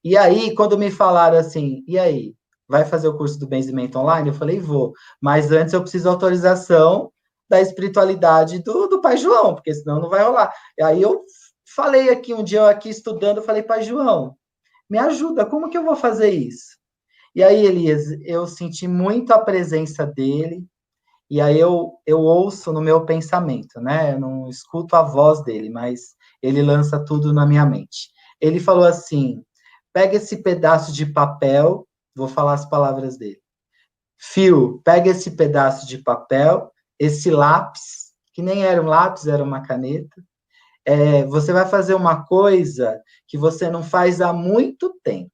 E aí, quando me falaram assim, e aí, vai fazer o curso do benzimento online? Eu falei, vou, mas antes eu preciso autorização da espiritualidade do Pai João, porque senão não vai rolar. E aí eu falei aqui, um dia eu aqui estudando, eu falei, Pai João, me ajuda, como que eu vou fazer isso? E aí, Elias, eu senti muito a presença dele, e aí eu ouço no meu pensamento, né? Eu não escuto a voz dele, mas ele lança tudo na minha mente. Ele falou assim: pega esse pedaço de papel, vou falar as palavras dele. Fio, pega esse pedaço de papel, esse lápis, que nem era um lápis, era uma caneta. Você vai fazer uma coisa que você não faz há muito tempo.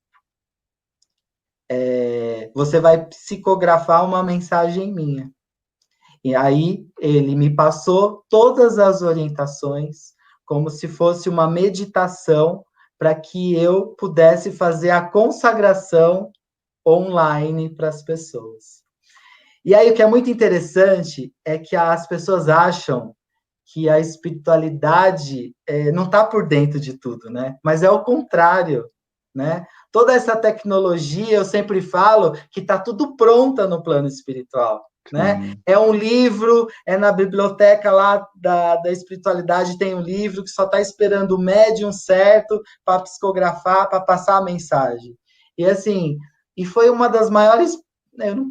Você vai psicografar uma mensagem minha. E aí ele me passou todas as orientações, como se fosse uma meditação, para que eu pudesse fazer a consagração online para as pessoas. E aí o que é muito interessante é que as pessoas acham que a espiritualidade não está por dentro de tudo, né? Mas é o contrário, né? Toda essa tecnologia, eu sempre falo que está tudo pronta no plano espiritual, né? Sim. É um livro, é na biblioteca lá da espiritualidade, tem um livro que só está esperando o médium certo para psicografar, para passar a mensagem. E assim, e foi uma das maiores,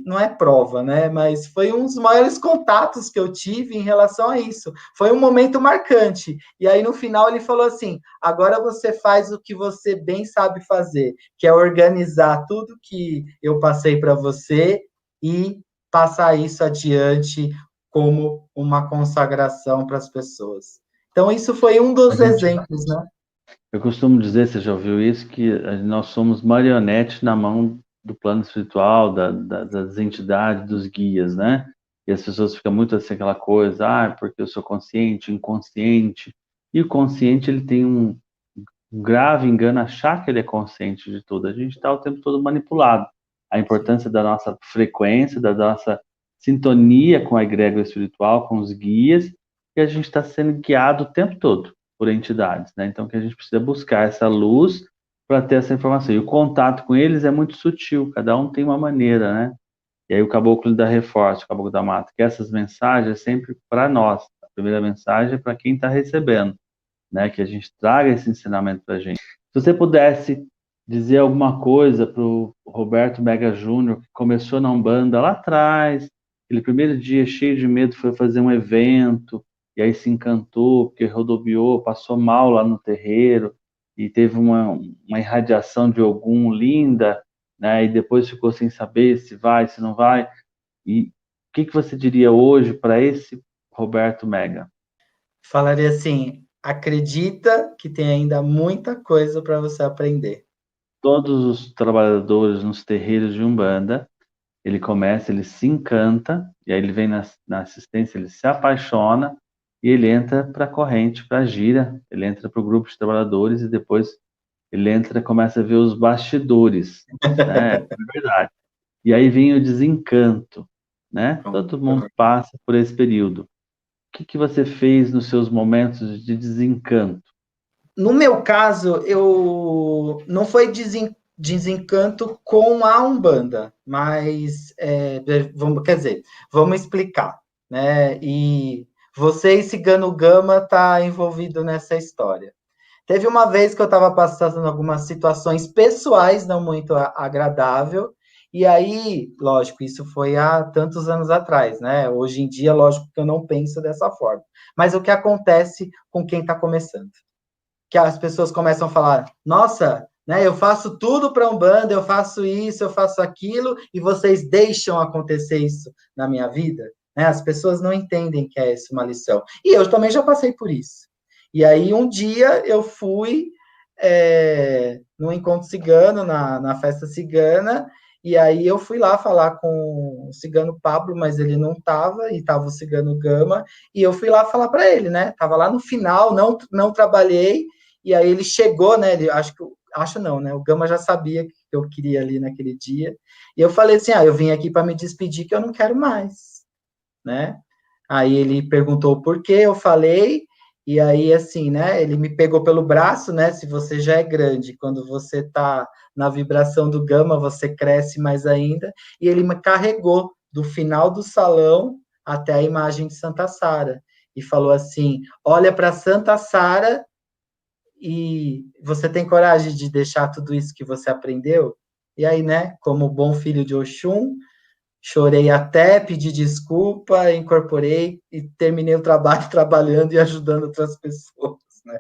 não é prova, né? Mas foi um dos maiores contatos que eu tive em relação a isso. Foi um momento marcante. E aí, no final, ele falou assim: agora você faz o que você bem sabe fazer, que é organizar tudo que eu passei para você e passar isso adiante como uma consagração para as pessoas. Então, isso foi um A dos gente, exemplos, né? Eu costumo dizer, você já ouviu isso, que nós somos marionete na mão do plano espiritual, das entidades, dos guias, né? E as pessoas ficam muito assim, aquela coisa, porque eu sou consciente, inconsciente. E o consciente, ele tem um grave engano achar que ele é consciente de tudo. A gente está o tempo todo manipulado. A importância da nossa frequência, da nossa sintonia com a egrégora espiritual, com os guias, e a gente está sendo guiado o tempo todo por entidades, né? Então, que a gente precisa buscar essa luz para ter essa informação. E o contato com eles é muito sutil, cada um tem uma maneira, né? E aí o caboclo dá reforço, o caboclo da mata, que essas mensagens é sempre para nós. A primeira mensagem é para quem está recebendo, né? Que a gente traga esse ensinamento para a gente. Se você pudesse dizer alguma coisa para o Roberto Mega Júnior, que começou na Umbanda lá atrás, aquele primeiro dia cheio de medo, foi fazer um evento, e aí se encantou, porque rodoviou, passou mal lá no terreiro, e teve uma irradiação de Ogum linda, né? E depois ficou sem saber se vai, se não vai. E o que você diria hoje para esse Roberto Mega? Falaria assim: acredita que tem ainda muita coisa para você aprender. Todos os trabalhadores nos terreiros de Umbanda, ele começa, ele se encanta, e aí ele vem na assistência, ele se apaixona, e ele entra para a corrente, para a gira, ele entra para o grupo de trabalhadores, e depois ele entra, começa a ver os bastidores, né? É verdade. E aí vem o desencanto, né? Todo mundo passa por esse período. O que você fez nos seus momentos de desencanto? No meu caso, eu não foi desencanto com a Umbanda, mas quer dizer, vamos explicar, né? E você e Cigano Gama tá envolvido nessa história. Teve uma vez que eu estava passando algumas situações pessoais não muito agradável, e aí, lógico, isso foi há tantos anos atrás, né? Hoje em dia, lógico que eu não penso dessa forma. Mas o que acontece com quem está começando? Que as pessoas começam a falar: nossa, né, eu faço tudo para Umbanda, eu faço isso, eu faço aquilo, e vocês deixam acontecer isso na minha vida? Né? As pessoas não entendem que é isso uma lição. E eu também já passei por isso. E aí, um dia, eu fui no encontro cigano, na festa cigana, e aí eu fui lá falar com o cigano Pablo, mas ele não estava, e estava o cigano Gama, e eu fui lá falar para ele, né? Tava lá no final, não trabalhei, e aí ele chegou, né? Ele, acho não, né? O Gama já sabia que eu queria ali naquele dia. E eu falei assim: eu vim aqui para me despedir que eu não quero mais, né? Aí ele perguntou por quê, eu falei, e aí assim, né? Ele me pegou pelo braço, né? Se você já é grande, quando você tá na vibração do Gama, você cresce mais ainda, e ele me carregou do final do salão até a imagem de Santa Sara e falou assim: olha para Santa Sara e você tem coragem de deixar tudo isso que você aprendeu? E aí, né, como bom filho de Oxum, chorei até, pedi desculpa, incorporei e terminei o trabalho trabalhando e ajudando outras pessoas, né?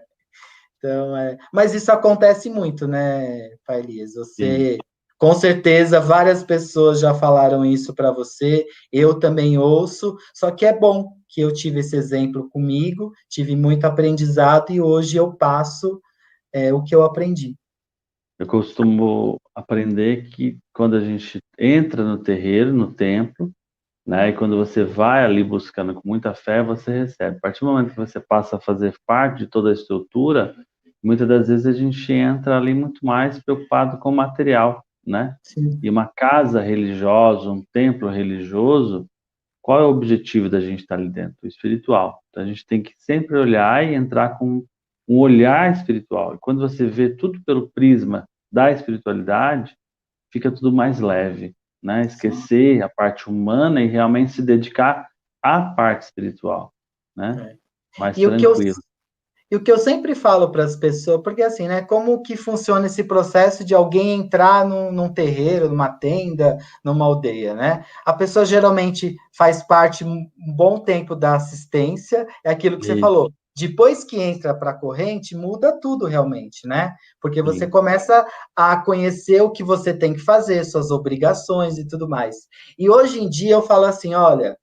Então, mas isso acontece muito, né, Pai Elias? Sim. Você, com certeza, várias pessoas já falaram isso para você, eu também ouço, só que é bom que eu tive esse exemplo comigo, tive muito aprendizado e hoje eu passo o que eu aprendi. Eu costumo aprender que quando a gente entra no terreiro, no templo, né, e quando você vai ali buscando com muita fé, você recebe. A partir do momento que você passa a fazer parte de toda a estrutura, muitas das vezes a gente entra ali muito mais preocupado com o material, né? Sim. E uma casa religiosa, um templo religioso, qual é o objetivo da gente estar ali dentro? O espiritual. Então a gente tem que sempre olhar e entrar com um olhar espiritual. E quando você vê tudo pelo prisma da espiritualidade, fica tudo mais leve, né? Esquecer a parte humana e realmente se dedicar à parte espiritual, né? É. Mais E o que eu tranquilo. E o que eu sempre falo para as pessoas, porque assim, né, como que funciona esse processo de alguém entrar num terreiro, numa tenda, numa aldeia, né? A pessoa geralmente faz parte um bom tempo da assistência, é aquilo que você E, falou. Depois que entra para a corrente, muda tudo realmente, né? Porque você sim. começa a conhecer o que você tem que fazer, suas obrigações e tudo mais. E hoje em dia eu falo assim, olha,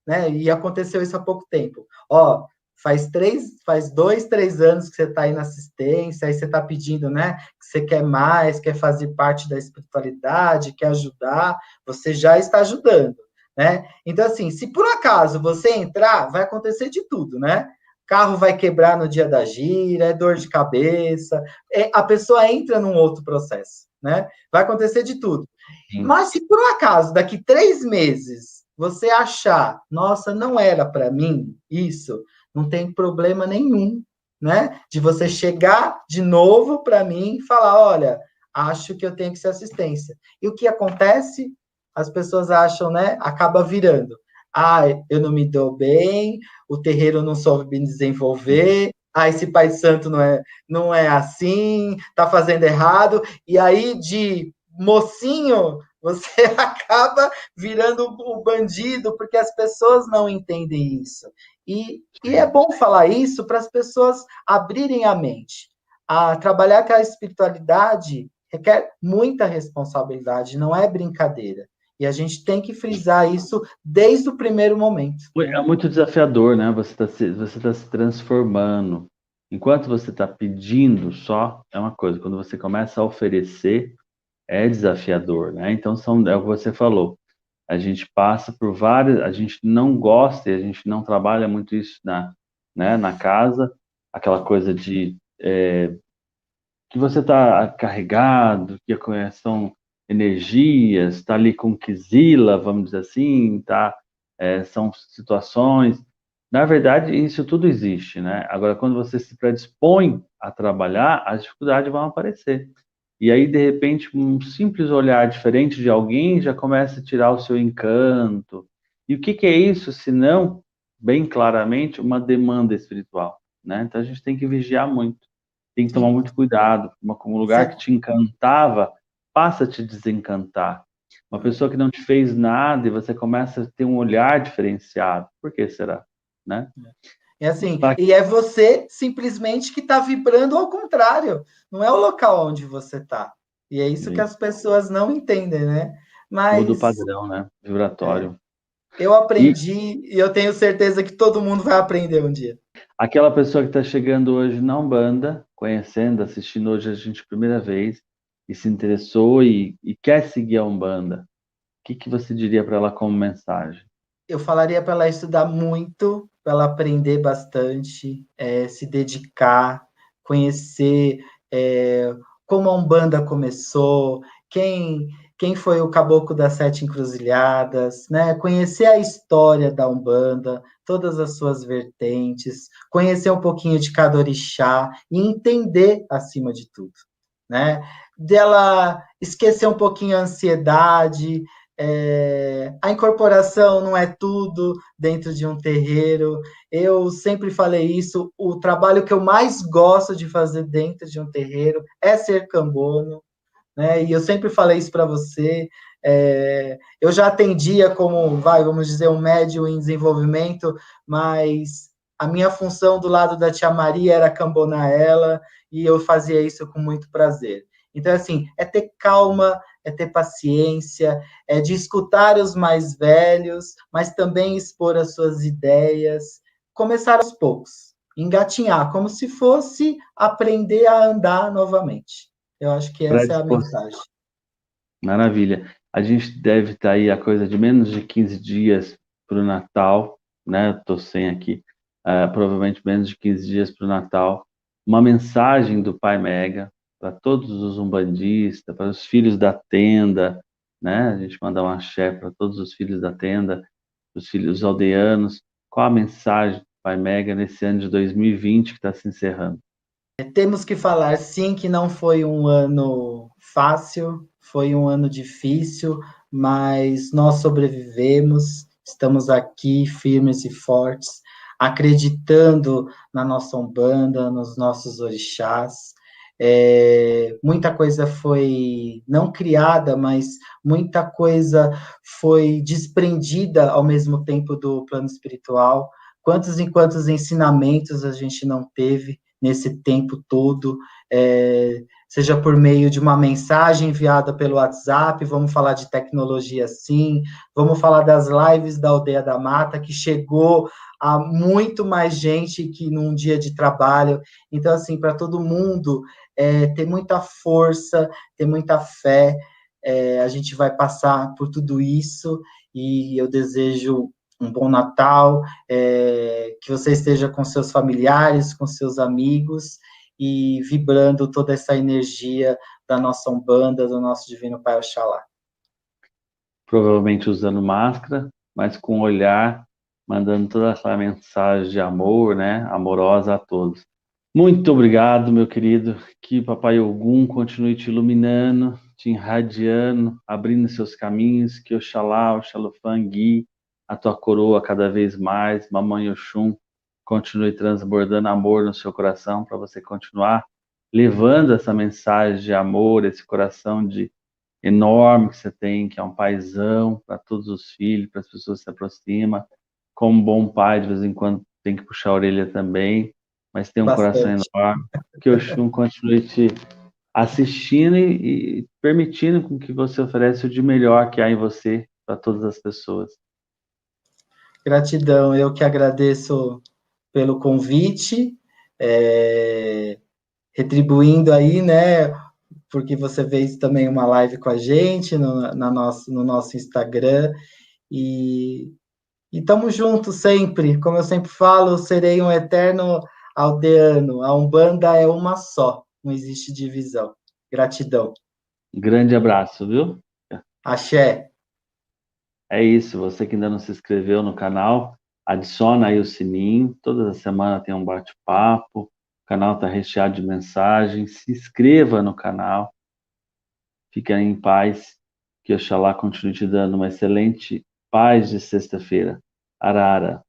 né, e aconteceu isso há pouco tempo. Ó, faz 2, 3 anos que você está aí na assistência, aí você está pedindo, né, que você quer mais, quer fazer parte da espiritualidade, quer ajudar, você já está ajudando, né? Então, assim, se por acaso você entrar, vai acontecer de tudo, né? Carro vai quebrar no dia da gira, é dor de cabeça, a pessoa entra num outro processo, né? Vai acontecer de tudo. Sim. Mas se por um acaso, daqui 3 meses, você achar, nossa, não era para mim isso, não tem problema nenhum, né? De você chegar de novo para mim e falar, olha, acho que eu tenho que ser assistência. E o que acontece? As pessoas acham, né? Acaba virando. Ah, eu não me dou bem, o terreiro não soube me desenvolver, ah, esse pai santo não é assim, tá fazendo errado, e aí de mocinho, você acaba virando o bandido, porque as pessoas não entendem isso. E é bom falar isso para as pessoas abrirem a mente. Trabalhar com a espiritualidade requer muita responsabilidade, não é brincadeira. E a gente tem que frisar isso desde o primeiro momento. É muito desafiador, né? Você tá se transformando. Enquanto você está pedindo só, é uma coisa. Quando você começa a oferecer, é desafiador, né? Então, é o que você falou. A gente passa por várias... A gente não gosta e a gente não trabalha muito isso na casa. Aquela coisa de... que você está carregado, que são energias, está ali com Kizila, vamos dizer assim, são situações. Na verdade, isso tudo existe, né? Agora, quando você se predispõe a trabalhar, as dificuldades vão aparecer. E aí, de repente, um simples olhar diferente de alguém já começa a tirar o seu encanto. E o que que é isso, se não, bem claramente, uma demanda espiritual, né? Então, a gente tem que vigiar muito. Tem que tomar Sim. muito cuidado. Um lugar que te encantava passa a te desencantar. Uma pessoa que não te fez nada e você começa a ter um olhar diferenciado. Por que será? Né? É assim, e é você simplesmente que está vibrando ao contrário, não é o local onde você está. E é isso que as pessoas não entendem, né? Muda o Mas padrão, né? Vibratório. eu E aprendi e eu tenho certeza que todo mundo vai aprender um dia. aquela pessoa que está chegando hoje na Umbanda, conhecendo, assistindo hoje a gente a primeira vez, e se interessou e quer seguir a Umbanda, o que que você diria para ela como mensagem? Eu falaria para ela estudar muito, para ela aprender bastante, se dedicar, conhecer como a Umbanda começou, quem foi o Caboclo das Sete Encruzilhadas, né? Conhecer a história da Umbanda, todas as suas vertentes, conhecer um pouquinho de cada orixá e entender acima de tudo, né? Dela esquecer um pouquinho a ansiedade, a incorporação não é tudo dentro de um terreiro. Eu sempre falei isso, o trabalho que eu mais gosto de fazer dentro de um terreiro é ser cambono, né? E eu sempre falei isso para você. Eu já atendia como, vamos dizer, um médium em desenvolvimento, mas a minha função do lado da tia Maria era cambonar ela, e eu fazia isso com muito prazer. Então, assim, é ter calma, é ter paciência, é de escutar os mais velhos, mas também expor as suas ideias, começar aos poucos, engatinhar, como se fosse aprender a andar novamente. Eu acho que essa é a mensagem. Maravilha. A gente deve estar aí a coisa de menos de 15 dias para o Natal, né? Estou sem aqui. Provavelmente menos de 15 dias para o Natal. Uma mensagem do Pai Mega para todos os umbandistas, para os filhos da tenda, né? A gente manda um axé para todos os filhos da tenda, os filhos aldeanos. Qual a mensagem do Pai Mega nesse ano de 2020 que está se encerrando? Temos que falar, sim, que não foi um ano fácil, foi um ano difícil, mas nós sobrevivemos, estamos aqui firmes e fortes, acreditando na nossa Umbanda, nos nossos orixás. Muita coisa foi não criada, mas muita coisa foi desprendida ao mesmo tempo do plano espiritual. Quantos e quantos ensinamentos a gente não teve nesse tempo todo, seja por meio de uma mensagem enviada pelo WhatsApp, vamos falar de tecnologia sim, vamos falar das lives da Aldeia da Mata, que chegou a muito mais gente que num dia de trabalho. Então, assim, para todo mundo, ter muita força, ter muita fé, a gente vai passar por tudo isso, e eu desejo um bom Natal, que você esteja com seus familiares, com seus amigos, e vibrando toda essa energia da nossa Umbanda, do nosso Divino Pai Oxalá. Provavelmente usando máscara, mas com olhar, mandando toda aquela mensagem de amor, né? Amorosa a todos. Muito obrigado, meu querido. Que Papai Ogum continue te iluminando, te irradiando, abrindo seus caminhos. Que Oxalá, Oxalufã guie a tua coroa cada vez mais. Mamãe Oxum continue transbordando amor no seu coração para você continuar levando essa mensagem de amor, esse coração de enorme que você tem, que é um paizão para todos os filhos, para as pessoas que se aproximam. Como bom pai, de vez em quando tem que puxar a orelha também, mas tem um coração Bastante. enorme. Que o Oxum continue te assistindo e permitindo com que você ofereça o de melhor que há em você para todas as pessoas. Gratidão, eu que agradeço pelo convite, retribuindo aí, né, porque você fez também uma live com a gente no nosso Instagram, e estamos juntos sempre. Como eu sempre falo, eu serei um eterno aldeano. A Umbanda é uma só, não existe divisão. Gratidão. Grande abraço, viu? Axé. É isso, você que ainda não se inscreveu no canal, adiciona aí o sininho, toda semana tem um bate-papo, o canal está recheado de mensagens, se inscreva no canal, fique aí em paz, que Oxalá continue te dando uma excelente paz de sexta-feira. Arara.